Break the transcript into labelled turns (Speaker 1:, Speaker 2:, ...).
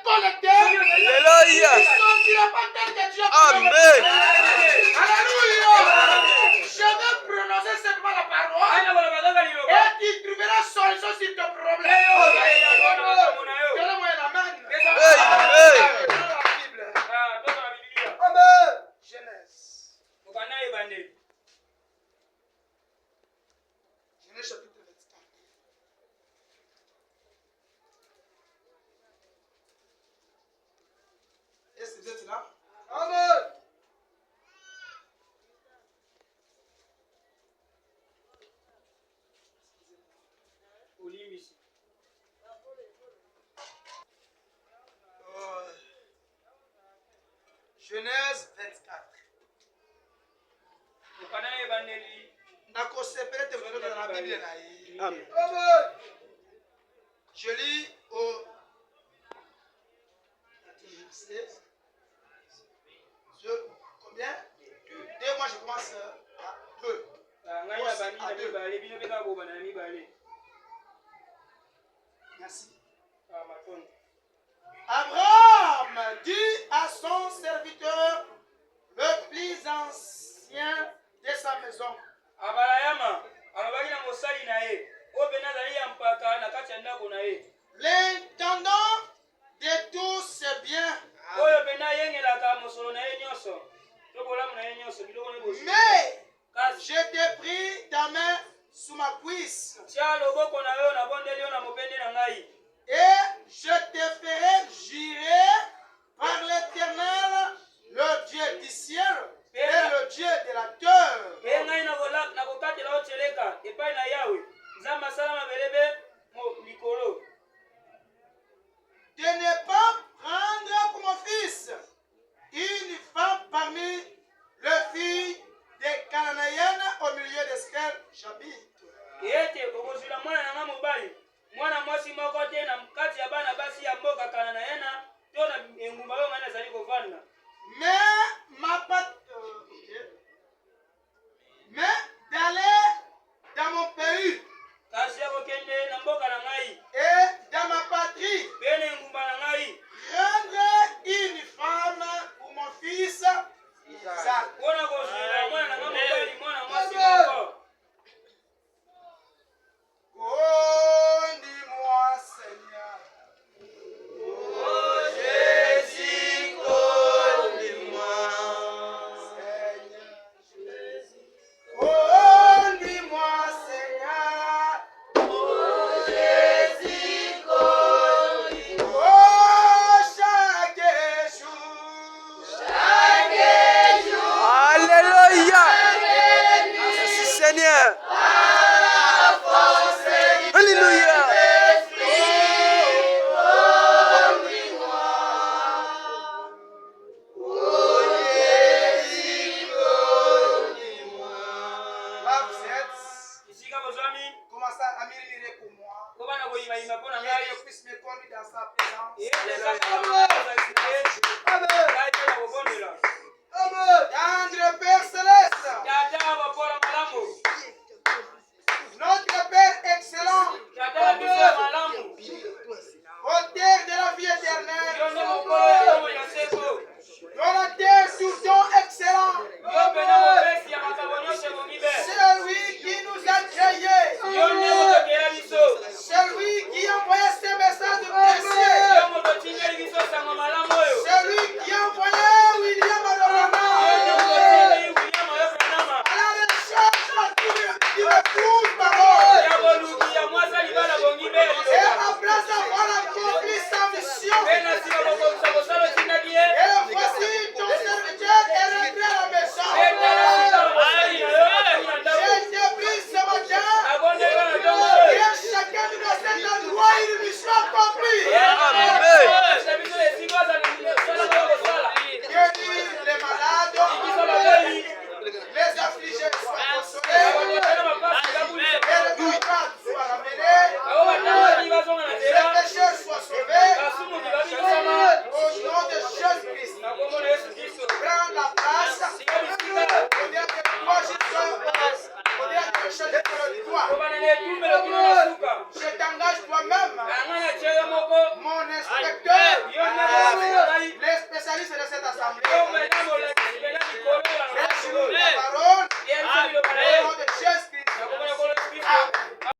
Speaker 1: connecté,
Speaker 2: Alléluia.
Speaker 1: il sortira pas tel que Dieu.
Speaker 2: Amen.
Speaker 1: Alléluia. Je vais prononcer seulement la parole et tu trouveras solution sur ton problème. Donnez-moi un amen.
Speaker 2: Amen.
Speaker 1: Dans la Bible. Genèse. Genèse chapitre 24. Est-ce que vous êtes là? Amen. Genèse 24. Nakosepele te dans la Bible.
Speaker 2: Amen.
Speaker 1: Amen. Je lis au. Combien? 2. Moi je commence à 2. Merci. Abraham dit à son serviteur, le plus ancien de sa maison, l'intendant de tous ses biens, mais je t'ai pris ta main sous ma cuisse et je te ferai jurer par l'Éternel, le Dieu du ciel et le Dieu de la terre, de ne pas prendre pour mon fils une femme parmi les filles des Cananéennes au milieu desquelles j'habite. Mais d'aller dans mon pays et dans ma patrie, rendre une femme pour mon fils Isaac. Conduis-moi, Seigneur.
Speaker 2: Oh Jésus, conduis-moi.
Speaker 1: Seigneur Jésus. Conduis-moi, Seigneur.
Speaker 2: Oh Jésus, conduis-moi.
Speaker 1: Oh, chaque jour.
Speaker 2: Alléluia. Merci Seigneur. Alléluia.
Speaker 1: Là, vous êtes. Commencez à murmurer pour moi. Que Dieu puisse me conduire dans sa présence.